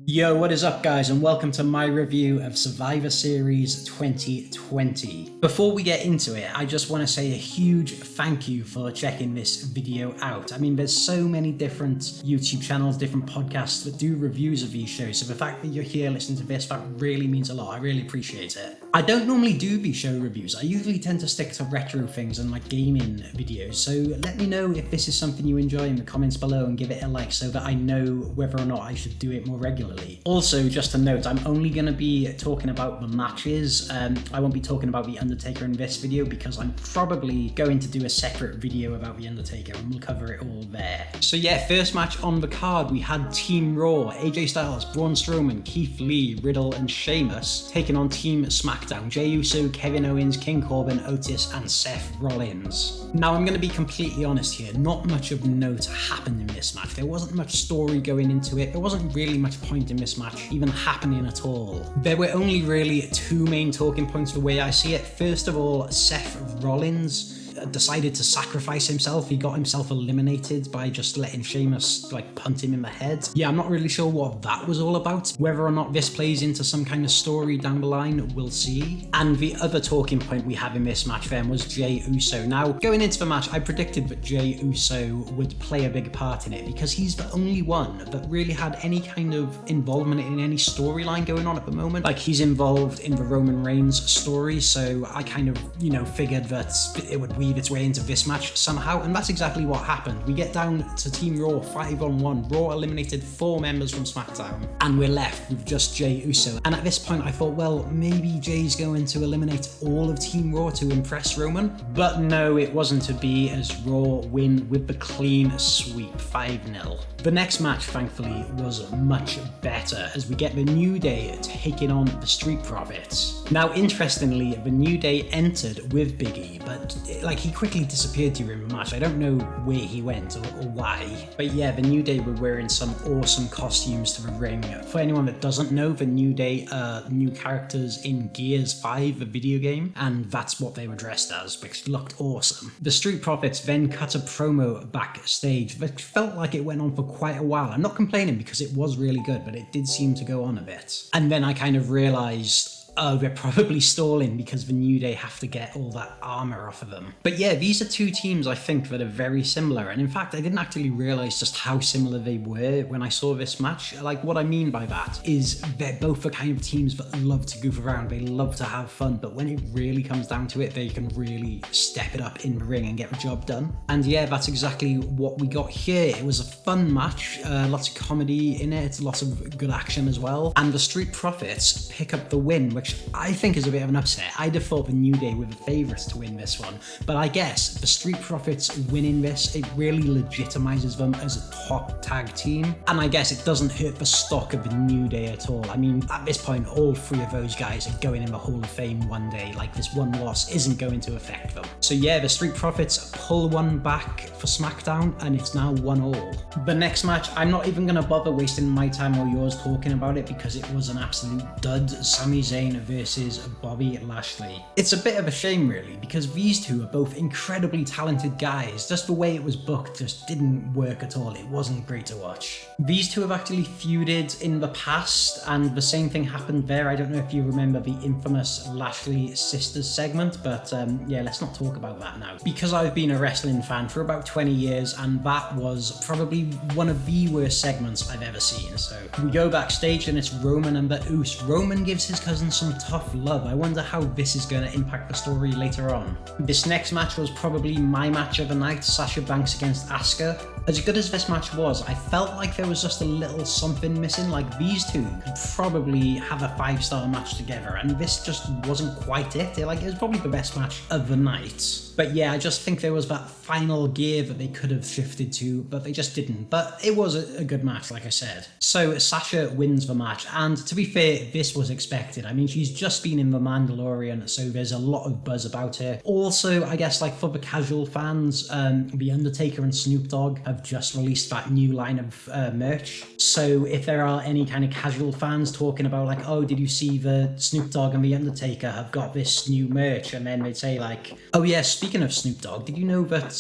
Yo, what is up guys, and welcome to my review of Survivor Series 2020. Before we get into it, I just want to say a huge thank you for checking this video out. I mean, there's so many different YouTube channels, different podcasts that do reviews of these shows, so the fact that you're here listening to this, that really means a lot. I really appreciate it. I don't normally do these show reviews. I usually tend to stick to retro things and like gaming videos, so let me know if this is something you enjoy in the comments below and give it a like so that I know whether or not I should do it more regularly. Also, just a note, I'm only going to be talking about the matches. I won't be talking about The Undertaker in this video because I'm probably going to do a separate video about The Undertaker and we'll cover it all there. So yeah, first match on the card, we had Team Raw, AJ Styles, Braun Strowman, Keith Lee, Riddle and Sheamus taking on Team SmackDown, Jey Uso, Kevin Owens, King Corbin, Otis and Seth Rollins. Now I'm going to be completely honest here, not much of note happened in this match. There wasn't much story going into it. There wasn't really much point in this match even happening at all. There were only really two main talking points the way I see it. First of all, Seth Rollins decided to sacrifice himself. He got himself eliminated by just letting Sheamus like punt him in the head. Yeah, I'm not really sure what that was all about. Whether or not this plays into some kind of story down the line, we'll see. And the other talking point we have in this match then was Jey Uso. Now, going into the match, I predicted that Jey Uso would play a big part in it because he's the only one that really had any kind of involvement in any storyline going on at the moment. Like, he's involved in the Roman Reigns story, so I kind of, figured that it would weave its way into this match somehow, and that's exactly what happened. We get down to Team Raw 5-on-1. Raw eliminated 4 members from SmackDown, and we're left with just Jey Uso. And at this point, I thought, well, maybe Jey's going to eliminate all of Team Raw to impress Roman. But no, it wasn't to be, as Raw win with the clean sweep, 5-0. The next match, thankfully, was much better as we get the New Day taking on the Street Profits. Now, interestingly, the New Day entered with Big E, but he quickly disappeared during the match. I don't know where he went or why. But yeah, the New Day were wearing some awesome costumes to the ring. For anyone that doesn't know, the New Day are new characters in Gears 5, the video game, and that's what they were dressed as, which looked awesome. The Street Profits then cut a promo backstage that felt like it went on for quite a while. I'm not complaining because it was really good, but it did seem to go on a bit. And then I kind of realized, oh, they're probably stalling because the New Day have to get all that armor off of them. But yeah, these are two teams I think that are very similar. And in fact, I didn't actually realize just how similar they were when I saw this match. Like, what I mean by that is they're both the kind of teams that love to goof around. They love to have fun, but when it really comes down to it, they can really step it up in the ring and get the job done. And yeah, that's exactly what we got here. It was a fun match, lots of comedy in it, lots of good action as well. And the Street Profits pick up the win, which I think is a bit of an upset. I'd have thought the New Day were the favourites to win this one, but I guess the Street Profits winning this, it really legitimizes them as a top tag team, and I guess it doesn't hurt the stock of the New Day at all. I mean, at this point, all 3 of those guys are going in the Hall of Fame one day. Like, this one loss isn't going to affect them. So yeah, the Street Profits pull one back for SmackDown, and it's now 1-1. The next match, I'm not even going to bother wasting my time or yours talking about it because it was an absolute dud. Sami Zayn versus Bobby Lashley. It's a bit of a shame really because these two are both incredibly talented guys. Just the way it was booked just didn't work at all. It wasn't great to watch. These two have actually feuded in the past and the same thing happened there. I don't know if you remember the infamous Lashley Sisters segment, but yeah, let's not talk about that now. Because I've been a wrestling fan for about 20 years and that was probably one of the worst segments I've ever seen. So we go backstage and it's Roman and the Usos. Roman gives his cousin some tough love. I wonder how this is going to impact the story later on. This next match was probably my match of the night, Sasha Banks against Asuka. As good as this match was, I felt like there was just a little something missing. Like, these two could probably have a 5-star match together, and this just wasn't quite it. It was probably the best match of the night. But yeah, I just think there was that final gear that they could have shifted to, but they just didn't. But it was a good match, like I said. So Sasha wins the match, and to be fair, this was expected. I mean, She's just been in The Mandalorian, so there's a lot of buzz about her. Also, I guess like for the casual fans, The Undertaker and Snoop Dogg have just released that new line of merch. So if there are any kind of casual fans talking about like, oh, did you see the Snoop Dogg and The Undertaker have got this new merch? And then they'd say like, oh yeah, speaking of Snoop Dogg, did you know that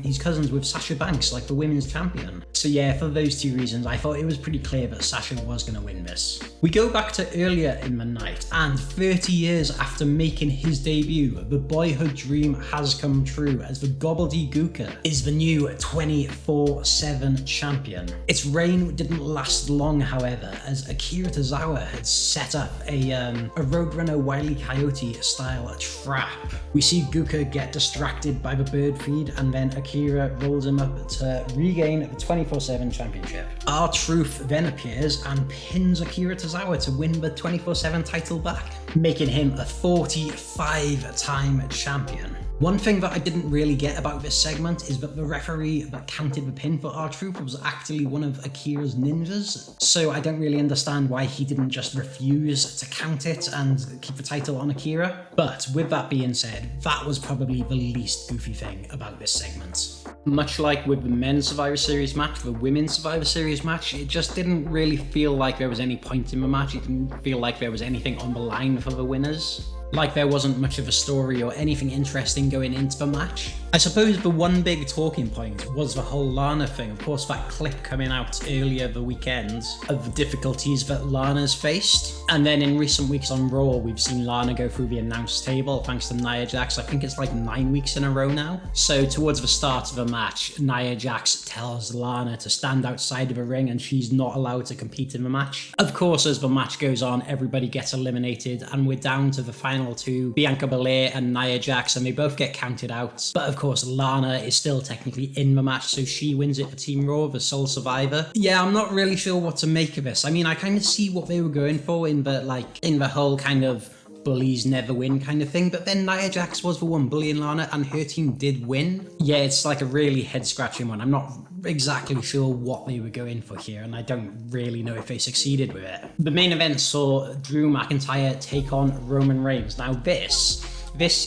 he's cousins with Sasha Banks, like the women's champion? So yeah, for those two reasons, I thought it was pretty clear that Sasha was going to win this. We go back to earlier in the night, and 30 years after making his debut, the boyhood dream has come true as the gobbledygooker is the new 24/7 champion. Its reign didn't last long, however, as Akira Tozawa had set up a Roadrunner Wile E. Coyote style trap. We see Gooker get distracted by the bird feed, and then Akira rolls him up to regain the 24/7 championship. R-Truth then appears and pins Akira Tozawa to win the 24/7 title back, making him a 45-time champion. One thing that I didn't really get about this segment is that the referee that counted the pin for R-Truth was actually one of Akira's ninjas, so I don't really understand why he didn't just refuse to count it and keep the title on Akira. But with that being said, that was probably the least goofy thing about this segment. Much like with the men's Survivor Series match, the women's Survivor Series match, it just didn't really feel like there was any point in the match. It didn't feel like there was anything on the line for the winners. Like there wasn't much of a story or anything interesting going into the match. I suppose the one big talking point was the whole Lana thing. Of course, that clip coming out earlier the weekend of the difficulties that Lana's faced. And then in recent weeks on Raw, we've seen Lana go through the announce table thanks to Nia Jax. I think it's like 9 weeks in a row now. So towards the start of the match, Nia Jax tells Lana to stand outside of the ring and she's not allowed to compete in the match. Of course, as the match goes on, everybody gets eliminated and we're down to the final two, Bianca Belair and Nia Jax, and they both get counted out. But of course, Lana is still technically in the match, so she wins it for Team Raw, the sole survivor. Yeah, I'm not really sure what to make of this. I mean, I kind of see what they were going for in the whole kind of bullies never win kind of thing, but then Nia Jax was the one bullying Lana and her team did win. Yeah, it's like a really head-scratching one. I'm not exactly sure what they were going for here, and I don't really know if they succeeded with it. The main event saw Drew McIntyre take on Roman Reigns. Now this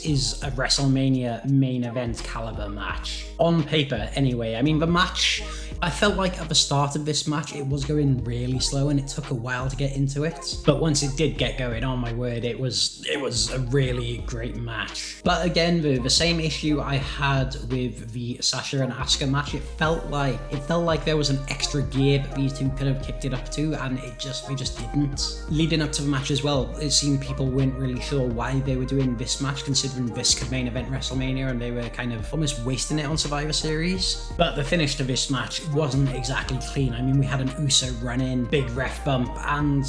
is a WrestleMania main event caliber match. On paper, anyway. I mean, the match, I felt like at the start of this match, it was going really slow and it took a while to get into it. But once it did get going, oh my word, it was a really great match. But again, the same issue I had with the Sasha and Asuka match, it felt like there was an extra gear that these two could have kicked it up to, and they just didn't. Leading up to the match as well, it seemed people weren't really sure why they were doing this match, considering this could main event WrestleMania, and they were kind of almost wasting it on Survivor Series. But the finish to this match wasn't exactly clean. I mean, we had an Uso run in, big ref bump, and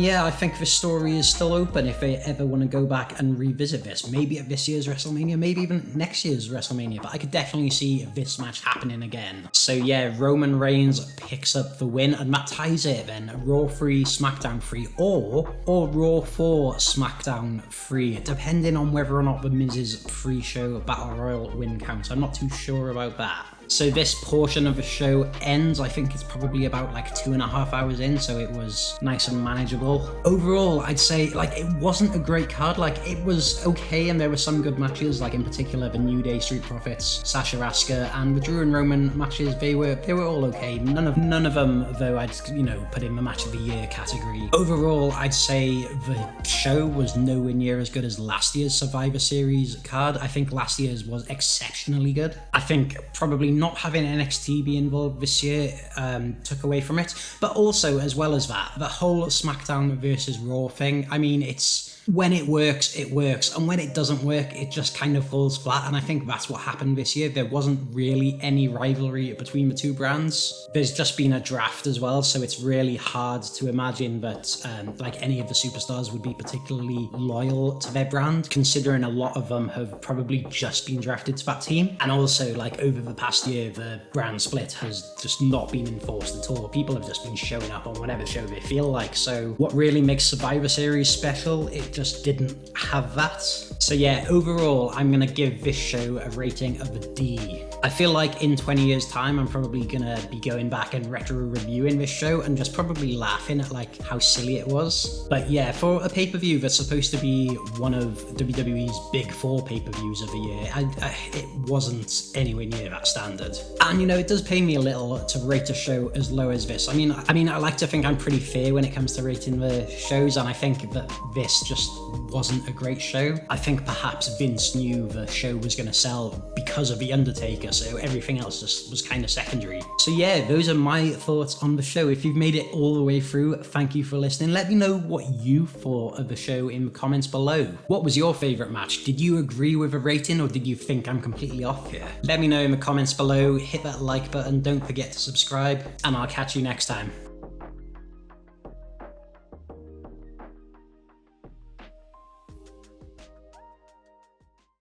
yeah, I think the story is still open if they ever want to go back and revisit this. Maybe at this year's WrestleMania, maybe even next year's WrestleMania, but I could definitely see this match happening again. So yeah, Roman Reigns picks up the win, and that ties it then, Raw 3, SmackDown 3, or Raw 4, SmackDown 3, depending on whether or not the Miz's pre-show Battle Royal win counts. I'm not too sure about that. So this portion of the show ends, I think it's probably about like 2.5 hours in, so it was nice and manageable. Overall, I'd say like it wasn't a great card, like it was okay, and there were some good matches, like in particular the New Day Street Profits, Sasha Asuka, and the Drew and Roman matches, they were all okay. None of them though I'd put in the match of the year category. Overall, I'd say the show was nowhere near as good as last year's Survivor Series card. I think last year's was exceptionally good. I think probably not having NXT be involved this year took away from it, but also as well as that, the whole SmackDown versus Raw thing, I mean, it's when it works, and when it doesn't work, it just kind of falls flat, and I think that's what happened this year. There wasn't really any rivalry between the two brands. There's just been a draft as well, so it's really hard to imagine that like any of the superstars would be particularly loyal to their brand, considering a lot of them have probably just been drafted to that team. And also, like, over the past year, the brand split has just not been enforced at all. People have just been showing up on whatever show they feel like. So what really makes Survivor Series special, it just didn't have that. So yeah, overall, I'm gonna give this show a rating of a D. I feel like in 20 years time, I'm probably gonna be going back and retro reviewing this show and just probably laughing at like how silly it was. But yeah, for a pay-per-view that's supposed to be one of WWE's big 4 pay-per-views of the year, it wasn't anywhere near that standard. And you know, it does pain me a little to rate a show as low as this. I mean, I like to think I'm pretty fair when it comes to rating the shows, and I think that this just wasn't a great show. I think perhaps Vince knew the show was going to sell because of The Undertaker, so everything else just was kind of secondary. So yeah, those are my thoughts on the show. If you've made it all the way through, thank you for listening. Let me know what you thought of the show in the comments below. What was your favourite match? Did you agree with the rating, or did you think I'm completely off here? Let me know in the comments below, hit that like button, don't forget to subscribe, and I'll catch you next time.